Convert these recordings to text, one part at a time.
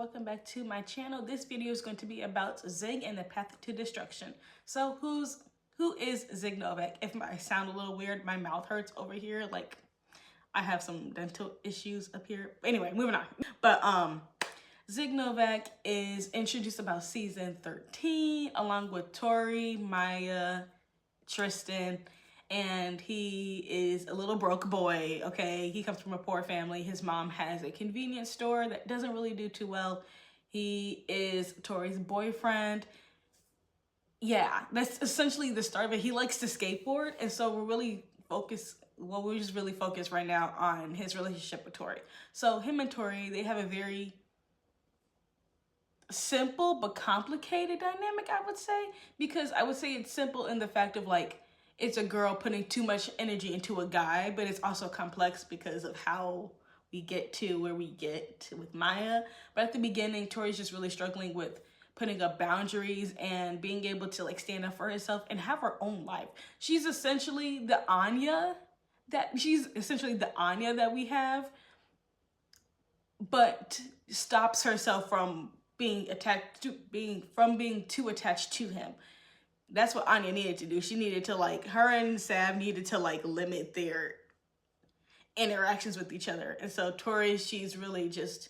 welcome back to my channel. This video is going to be about Zig and the path to destruction. So who is Zig Novak? If I sound a little weird, my mouth hurts over here, like I have some dental issues up here. Anyway, moving on. But Zig Novak is introduced about season 13 along with Tori, Maya, Tristan, and he is a little broke boy, okay? He comes from a poor family. His mom has a convenience store that doesn't really do too well. He is Tori's boyfriend. Yeah, that's essentially the start of it. He likes to skateboard, and so we're just really focused right now on his relationship with Tori. So him and Tori, they have a very simple but complicated dynamic, I would say, because I would say it's simple in the fact of like, it's a girl putting too much energy into a guy, but it's also complex because of how we get to where we get with Maya. But at the beginning, Tori's just really struggling with putting up boundaries and being able to like stand up for herself and have her own life. She's essentially the Anya that we have, but stops herself from being too attached to him. That's what Anya needed to do. She needed to her and Sav needed to limit their interactions with each other. And so Tori, she's really just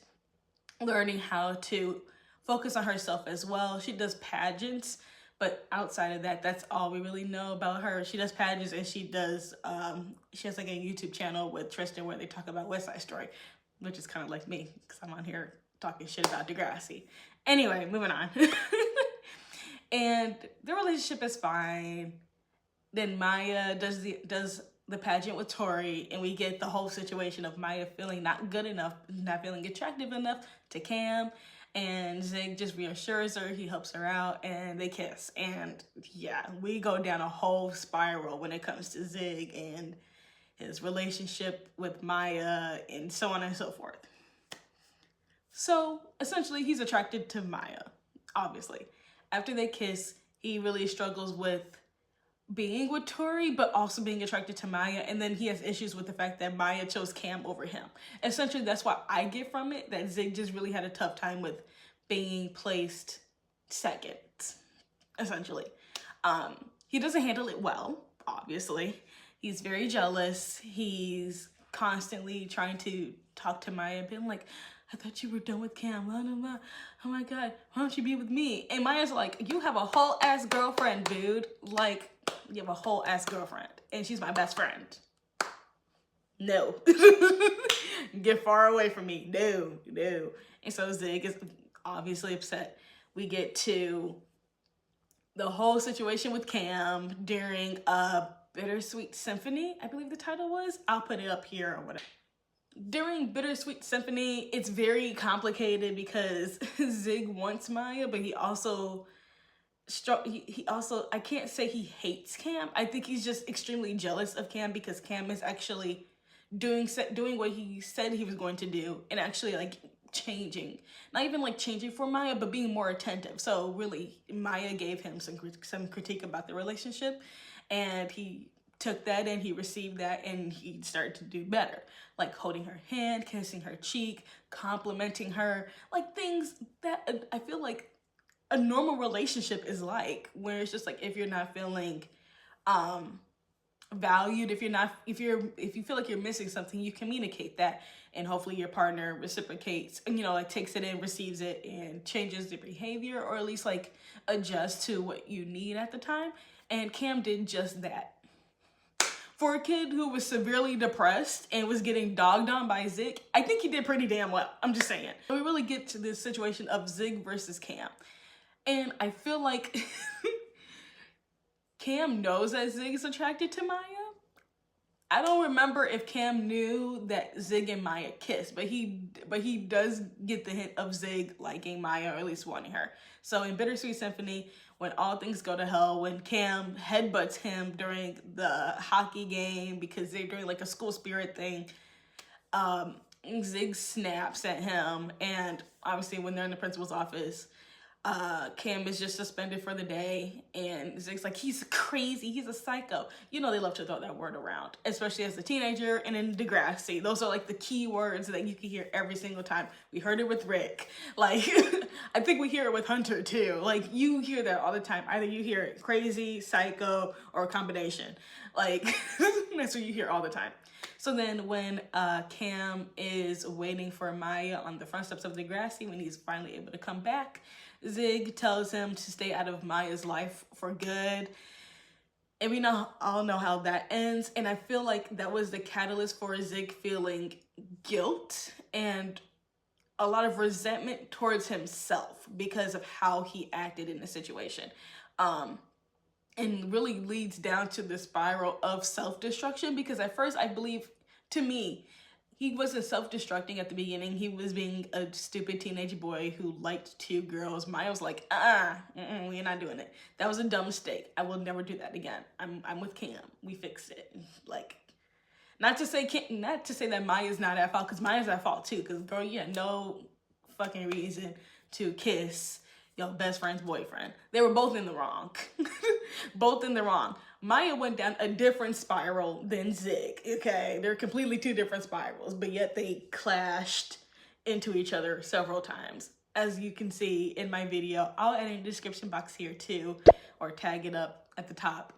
learning how to focus on herself as well. She does pageants, but outside of that, that's all we really know about her. She does pageants, and she does, she has like a YouTube channel with Tristan where they talk about West Side Story, which is kind of like me because I'm on here talking shit about Degrassi. Anyway, moving on. And the relationship is fine. Then Maya does the pageant with Tori, and we get the whole situation of Maya feeling not good enough, not feeling attractive enough to Cam, and Zig just reassures her, he helps her out, and they kiss. And yeah, we go down a whole spiral when it comes to Zig and his relationship with Maya and so on and so forth. So essentially, he's attracted to Maya, obviously. After they kiss, he really struggles with being with Tori, but also being attracted to Maya. And then he has issues with the fact that Maya chose Cam over him. Essentially, that's what I get from it, that Zig just really had a tough time with being placed second, essentially. He doesn't handle it well, obviously. He's very jealous. He's constantly trying to talk to Maya, being like, I thought you were done with Cam. Oh my God, why don't you be with me? And Maya's like, you have a whole ass girlfriend, dude. Like, you have a whole ass girlfriend, and she's my best friend. No. Get far away from me. No. And so Zig is obviously upset. We get to the whole situation with Cam during a Bittersweet Symphony, I believe the title was. I'll put it up here or whatever. During Bittersweet Symphony, it's very complicated because Zig wants Maya, but he also, I can't say he hates Cam. I think he's just extremely jealous of Cam because Cam is actually doing what he said he was going to do, and actually changing. Not even changing for Maya, but being more attentive. So really, Maya gave him some critique about the relationship, and he took that and he received that, and he started to do better. Like holding her hand, kissing her cheek, complimenting her, like things that I feel like a normal relationship is like, where it's just like, if you're not feeling valued, if you feel like you're missing something, you communicate that, and hopefully your partner reciprocates and takes it in, receives it, and changes their behavior, or at least adjusts to what you need at the time. And Cam did just that. For a kid who was severely depressed and was getting dogged on by Zig, I think he did pretty damn well. I'm just saying. We really get to this situation of Zig versus Cam. And I feel like Cam knows that Zig is attracted to Maya. I don't remember if Cam knew that Zig and Maya kissed, but he does get the hint of Zig liking Maya, or at least wanting her. So in Bittersweet Symphony, when all things go to hell, when Cam headbutts him during the hockey game because they're doing a school spirit thing, Zig snaps at him, and obviously when they're in the principal's office, Cam is just suspended for the day, and Zig's like, he's crazy, he's a psycho. You know they love to throw that word around, especially as a teenager. And in Degrassi, those are like the key words that you can hear every single time. We heard it with Rick, like I think we hear it with Hunter too. Like you hear that all the time. Either you hear it crazy, psycho, or a combination. Like that's what you hear all the time. So then when Cam is waiting for Maya on the front steps of Degrassi, when he's finally able to come back, Zig tells him to stay out of Maya's life for good. And we all know how that ends. And I feel like that was the catalyst for Zig feeling guilt and a lot of resentment towards himself because of how he acted in the situation. And really leads down to the spiral of self-destruction, because at first I believe, to me, he wasn't self-destructing at the beginning. He was being a stupid teenage boy who liked 2 girls. Maya was like, we're not doing it. That was a dumb mistake. I will never do that again. I'm with Cam. We fixed it. Like, not to say that Maya's not at fault, because Maya's at fault too. Because girl, you had no fucking reason to kiss your best friend's boyfriend. They were both in the wrong. Both in the wrong. Maya went down a different spiral than Zig, okay? They're completely 2 different spirals, but yet they clashed into each other several times. As you can see in my video, I'll add in the description box here too, or tag it up at the top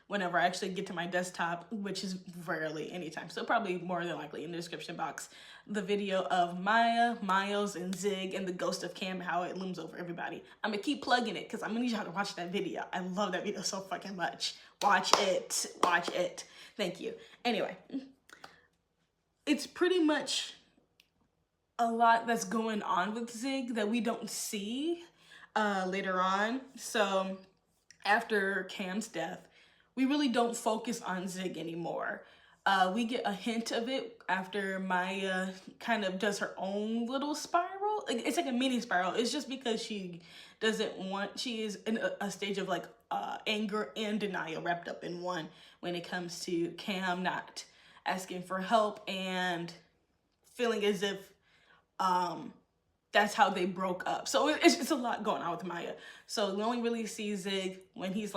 whenever I actually get to my desktop, which is rarely anytime. So probably more than likely in the description box, the video of Maya, Miles, and Zig and the ghost of Cam, how it looms over everybody. I'm gonna keep plugging it because I'm gonna need y'all to watch that video. I love that video so fucking much. Watch it, watch it. Thank you. Anyway, it's pretty much a lot that's going on with Zig that we don't see later on. So after Cam's death, we really don't focus on Zig anymore. We get a hint of it after Maya kind of does her own little spiral. It's like a mini spiral. It's just because she is in a stage of like anger and denial wrapped up in one when it comes to Cam not asking for help and feeling as if that's how they broke up. So it's a lot going on with Maya. So we only really see Zig when he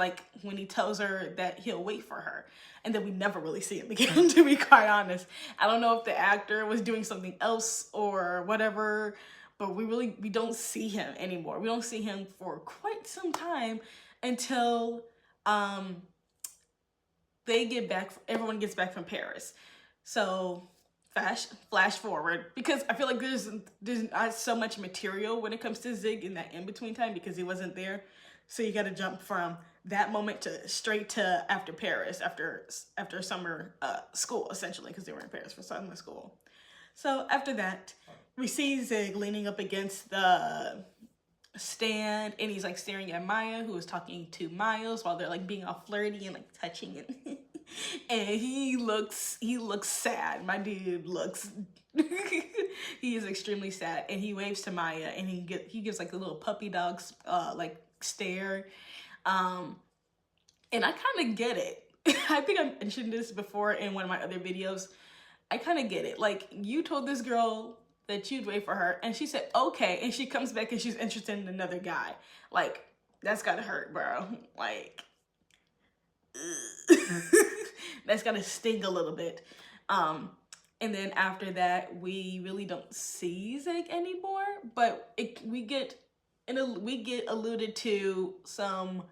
tells her that he'll wait for her. And then we never really see him again, to be quite honest. I don't know if the actor was doing something else or whatever, but we don't see him anymore. We don't see him for quite some time until everyone gets back from Paris. So flash forward, because I feel like there's not so much material when it comes to Zig in that in-between time because he wasn't there. So you got to jump from that moment to straight to after Paris, after summer school, essentially, because they were in Paris for summer school. So after that, we see Zig leaning up against the stand, and he's like staring at Maya, who is talking to Miles while they're like being all flirty and like touching it. And he looks sad. My dude looks he is extremely sad, and he waves to Maya, and he gives like a little puppy dog like stare. And I kind of get it. I think I mentioned this before in one of my other videos. I kind of get it. Like, you told this girl that you'd wait for her, and she said okay, and she comes back and she's interested in another guy. Like, that's gotta hurt, bro. Like, that's gotta sting a little bit. And then after that, we really don't see Zig anymore, but we get alluded to some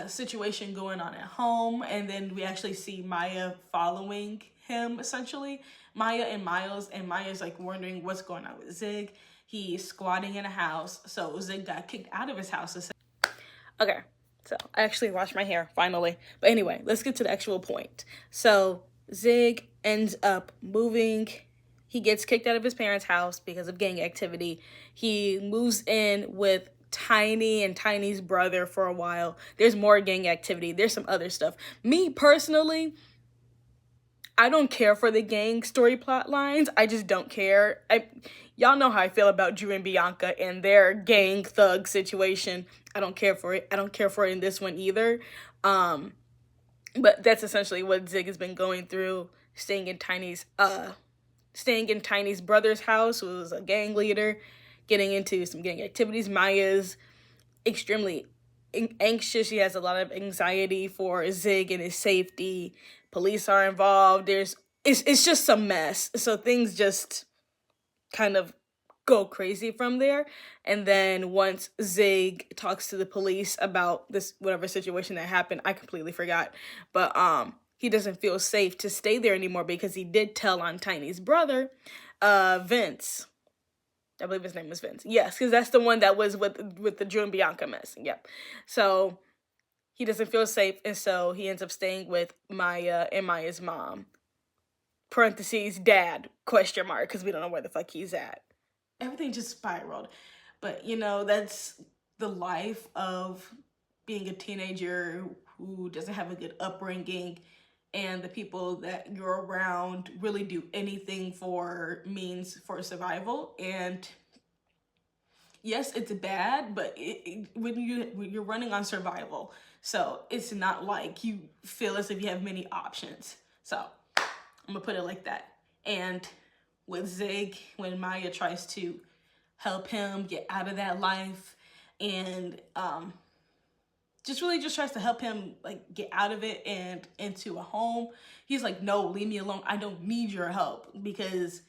situation going on at home, and then we actually see Maya following him, essentially. Maya and Miles, and Maya's like wondering what's going on with Zig. He's squatting in a house, so Zig got kicked out of his house. Okay, so I actually washed my hair, finally. But anyway, let's get to the actual point. So Zig ends up moving. He gets kicked out of his parents' house because of gang activity. He moves in with Tiny and Tiny's brother for a while. There's more gang activity. There's some other stuff. Me, personally, I don't care for the gang story plot lines. I just don't care. Y'all know how I feel about Drew and Bianca and their gang thug situation. I don't care for it. I don't care for it in this one either. But that's essentially what Zig has been going through, staying in Tiny's brother's house, who was a gang leader, getting into some gang activities. Maya's extremely anxious. She has a lot of anxiety for Zig and his safety. Police are involved. It's just a mess. So things just kind of go crazy from there. And then once Zig talks to the police about this whatever situation that happened, I completely forgot. But he doesn't feel safe to stay there anymore because he did tell on Tiny's brother, Vince. I believe his name was Vince. Yes, because that's the one that was with the Drew and Bianca mess. Yep. So he doesn't feel safe, and so he ends up staying with Maya and Maya's mom. Parentheses, dad, question mark, because we don't know where the fuck he's at. Everything just spiraled. But, you know, that's the life of being a teenager who doesn't have a good upbringing, and the people that you're around really do anything for means for survival. And yes, it's bad, but when you're running on survival, so it's not like you feel as if you have many options. So I'm gonna put it like that. And with Zig, when Maya tries to help him get out of that life and just tries to help him like get out of it and into a home, he's like, no, leave me alone. I don't need your help, because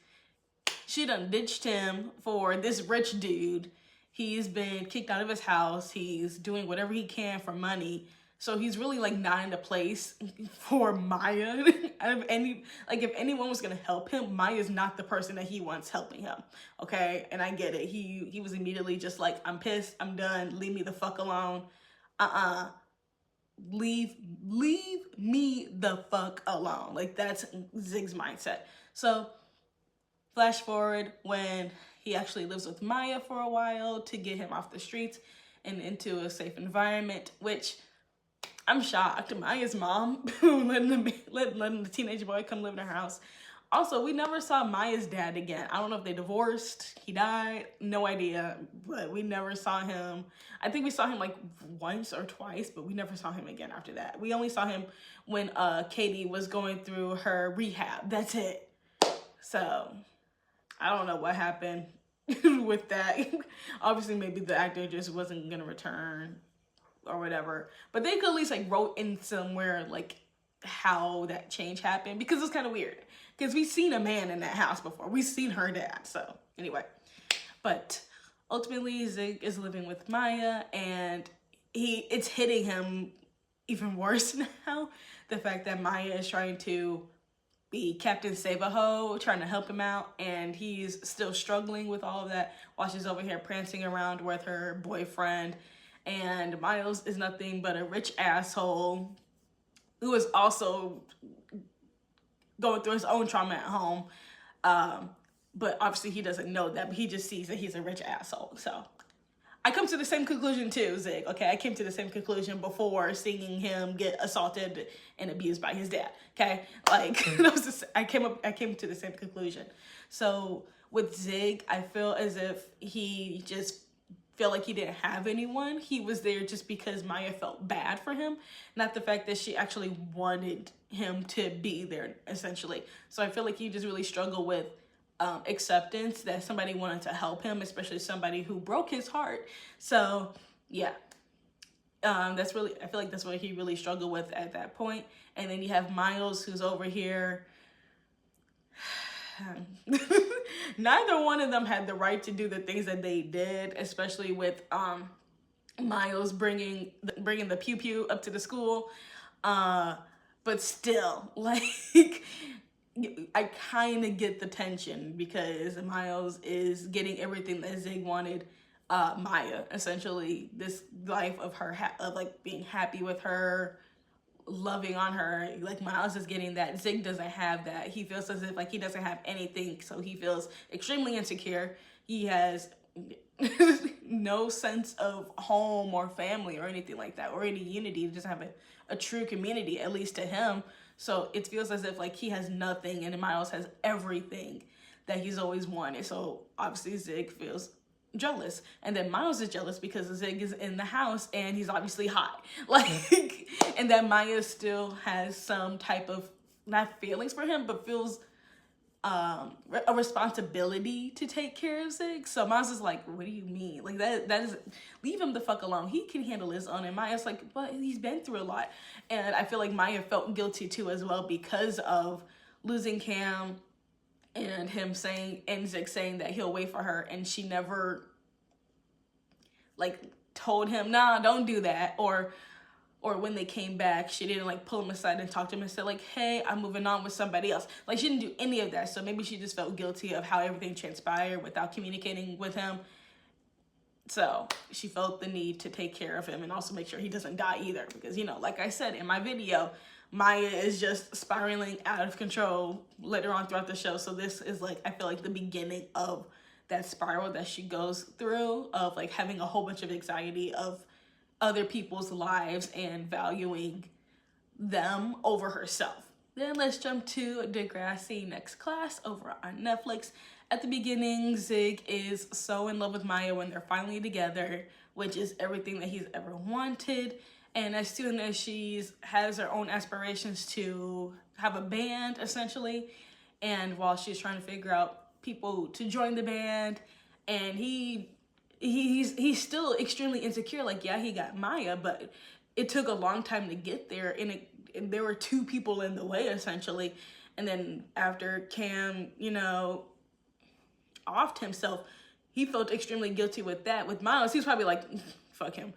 she done ditched him for this rich dude. He's been kicked out of his house. He's doing whatever he can for money. So he's really like not in a place for Maya. If anyone was gonna help him, Maya's not the person that he wants helping him. Okay, and I get it. He was immediately just like, I'm pissed. I'm done. Leave me the fuck alone. Leave me the fuck alone. Like, that's Zig's mindset. So flash forward when he actually lives with Maya for a while to get him off the streets and into a safe environment, which I'm shocked. Maya's mom letting the teenage boy come live in her house. Also, we never saw Maya's dad again. I don't know if they divorced, he died, no idea, but we never saw him. I think we saw him like once or twice, but we never saw him again after that. We only saw him when Katie was going through her rehab. That's it. So I don't know what happened with that. Obviously, maybe the actor just wasn't gonna return or whatever. But they could at least like wrote in somewhere like how that change happened, because it's kind of weird. Because we've seen a man in that house before. We've seen her dad. So anyway, but ultimately Zig is living with Maya, and it's hitting him even worse now. The fact that Maya is trying to be Captain Save-A-Ho, trying to help him out, and he's still struggling with all of that while she's over here prancing around with her boyfriend. And Miles is nothing but a rich asshole who is also going through his own trauma at home. But obviously he doesn't know that, but he just sees that he's a rich asshole. So I come to the same conclusion too, Zig, okay? I came to the same conclusion before seeing him get assaulted and abused by his dad, okay? Like, I came to the same conclusion. So with Zig, I feel as if he just felt like he didn't have anyone. He was there just because Maya felt bad for him, not the fact that she actually wanted him to be there, essentially. So I feel like he just really struggled with acceptance that somebody wanted to help him, especially somebody who broke his heart. So yeah, I feel like that's what he really struggled with at that point. And then you have Miles, who's over here. Neither one of them had the right to do the things that they did, especially with Miles bringing the pew pew up to the school. But still, like, I kind of get the tension, because Miles is getting everything that Zig wanted Maya, essentially, this life of her, of like being happy with her, loving on her. Like, Miles is getting that. Zig doesn't have that. He feels as if like he doesn't have anything, so he feels extremely insecure. He has no sense of home or family or anything like that, or any unity. He doesn't have a true community, at least to him. So it feels as if like he has nothing, and Miles has everything that he's always wanted. So obviously Zig feels jealous, and then Miles is jealous because Zig is in the house and he's obviously hot, like, and that Maya still has some type of, not feelings for him, but feels a responsibility to take care of Zig. So Maya's just like, what do you mean? Like that is, leave him the fuck alone. He can handle his own. And Maya's like, but he's been through a lot. And I feel like Maya felt guilty too as well because of losing Cam and him saying, and Zig saying that he'll wait for her, and she never like told him, nah, don't do that. Or when they came back, she didn't like pull him aside and talk to him and say like, hey, I'm moving on with somebody else. Like, she didn't do any of that. So maybe she just felt guilty of how everything transpired without communicating with him. So she felt the need to take care of him and also make sure he doesn't die either. Because, you know, like I said in my video, Maya is just spiraling out of control later on throughout the show. So this is like, I feel like the beginning of that spiral that she goes through of like having a whole bunch of anxiety of other people's lives and valuing them over herself. Then let's jump to Degrassi Next Class over on Netflix. At the beginning, Zig is so in love with Maya when they're finally together, which is everything that he's ever wanted. And as soon as she has her own aspirations to have a band, essentially, and while she's trying to figure out people to join the band, and he's still extremely insecure. Like, yeah, he got Maya, but it took a long time to get there, and there were two people in the way, essentially. And then after Cam, you know, offed himself, he felt extremely guilty with that. With Miles, he's probably like, fuck him.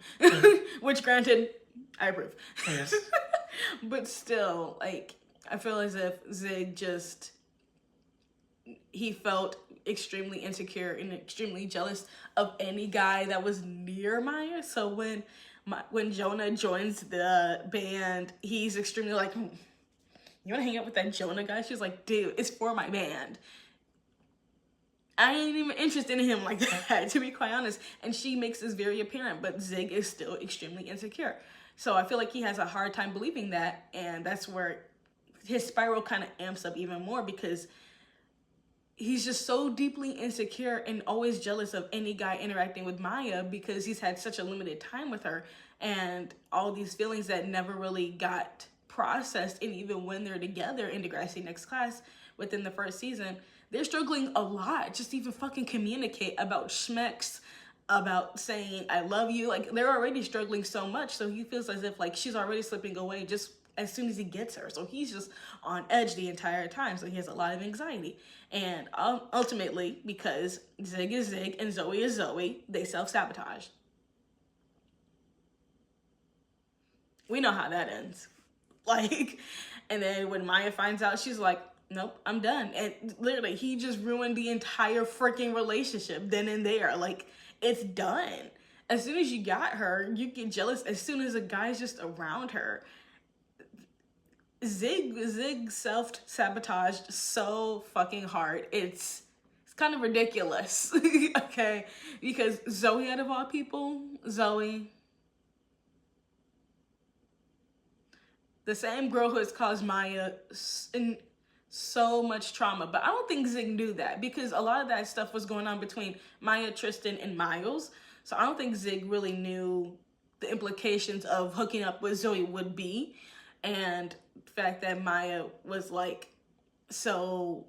Which, granted, I approve. Yes. But still, like, I feel as if Zig just, he felt extremely insecure and extremely jealous of any guy that was near Maya. So when Jonah joins the band, he's extremely like, you want to hang out with that Jonah guy? She's like, dude, it's for my band. I ain't even interested in him like that, to be quite honest. And she makes this very apparent, but Zig is still extremely insecure. So I feel like he has a hard time believing that, and that's where his spiral kind of amps up even more, because he's just so deeply insecure and always jealous of any guy interacting with Maya because he's had such a limited time with her, and all these feelings that never really got processed. And even when they're together in Degrassi Next Class within the first season, they're struggling a lot just to even fucking communicate about schmecks, about saying I love you. Like, they're already struggling so much, so he feels as if like she's already slipping away just as soon as he gets her. So he's just on edge the entire time. So he has a lot of anxiety. And ultimately, because Zig is Zig and Zoe is Zoe, they self-sabotage. We know how that ends. Like, and then when Maya finds out, she's like, nope, I'm done. And literally, he just ruined the entire freaking relationship then and there. Like, it's done. As soon as you got her, you get jealous as soon as a guy's just around her. Zig self-sabotaged so fucking hard. It's kind of ridiculous. Okay? Because Zoe, out of all people, Zoe, the same girl who has caused Maya so much trauma. But I don't think Zig knew that, because a lot of that stuff was going on between Maya, Tristan, and Miles. So I don't think Zig really knew the implications of hooking up with Zoe would be. And the fact that Maya was like, so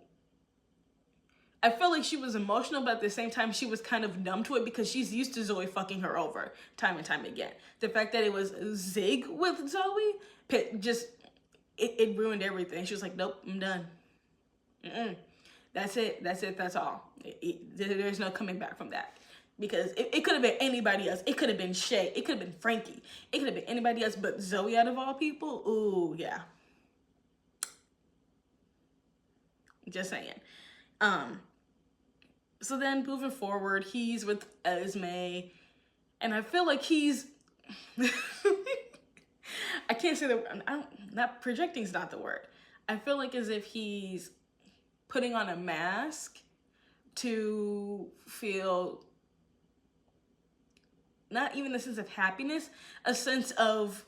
I felt like she was emotional, but at the same time, she was kind of numb to it because she's used to Zoe fucking her over time and time again. The fact that it was Zig with Zoe, just, it ruined everything. She was like, nope, I'm done. That's it, that's all. There's no coming back from that. Because it could have been anybody else. It could have been Shay. It could have been Frankie. It could have been anybody else, but Zoe, out of all people, ooh, yeah. Just saying. So then moving forward, he's with Esme, and I feel like he's, I can't say that, projecting is not the word. I feel like as if he's putting on a mask to feel not even a sense of happiness, a sense of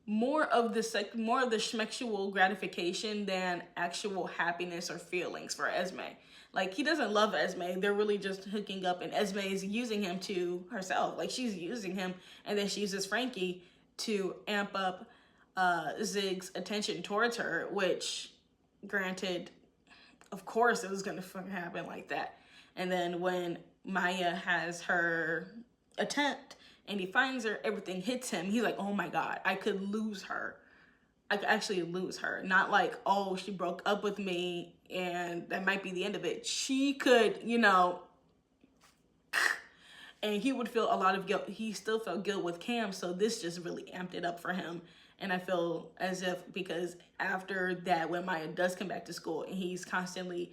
more of the schmexual gratification than actual happiness or feelings for Esme. Like, he doesn't love Esme. They're really just hooking up, and Esme is using him to herself. Like, she's using him, and then she uses Frankie to amp up Zig's attention towards her, which, granted, of course it was gonna fucking happen like that. And then when Maya has her attempt and he finds her, everything hits him. He's like, oh my God, I could lose her. I could actually lose her. Not like, oh, she broke up with me and that might be the end of it. She could, you know, and he would feel a lot of guilt. He still felt guilt with Cam, so this just really amped it up for him. And I feel as if, because after that, when Maya does come back to school and he's constantly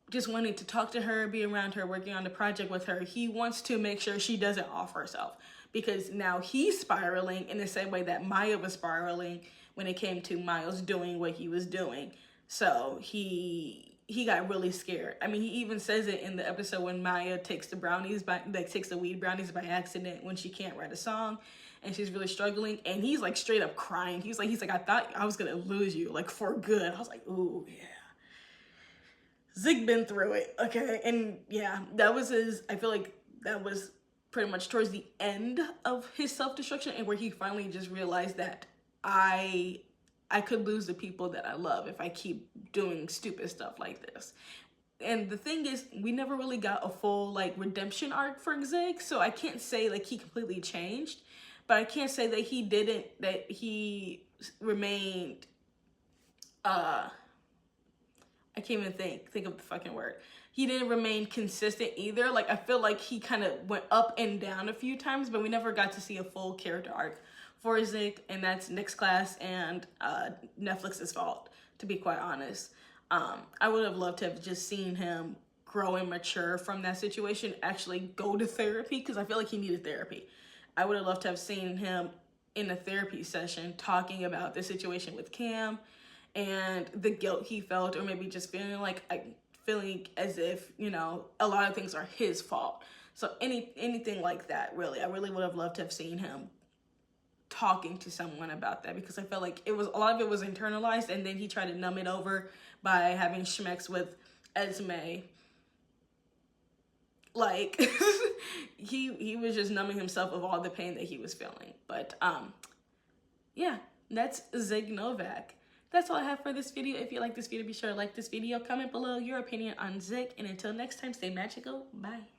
just wanting to talk to her, be around her, working on the project with her, he wants to make sure she doesn't off herself, because now he's spiraling in the same way that Maya was spiraling when it came to Miles doing what he was doing. So he got really scared. I mean, he even says it in the episode when Maya takes the weed brownies by accident when she can't write a song and she's really struggling, and he's like straight up crying. He's like, I thought I was gonna lose you, like for good. I was like, ooh, yeah. Zig been through it, okay? And yeah, that was I feel like that was pretty much towards the end of his self-destruction, and where he finally just realized that I could lose the people that I love if I keep doing stupid stuff like this. And the thing is, we never really got a full like redemption arc for Zig, so I can't say like he completely changed, but I can't say that he remained I can't even think of the fucking word. He didn't remain consistent either. Like, I feel like he kind of went up and down a few times, but we never got to see a full character arc for Zig, and that's Nick's class and Netflix's fault, to be quite honest. I would have loved to have just seen him grow and mature from that situation, actually go to therapy, because I feel like he needed therapy. I would have loved to have seen him in a therapy session talking about the situation with Cam and the guilt he felt, or maybe just feeling as if, you know, a lot of things are his fault. So anything like that, really. I really would have loved to have seen him talking to someone about that, because I felt like a lot of it was internalized, and then he tried to numb it over by having schmecks with Esme. Like, he was just numbing himself of all the pain that he was feeling. But yeah, that's Zig Novak. That's all I have for this video. If you like this video, be sure to like this video. Comment below your opinion on Zig. And until next time, stay magical. Bye.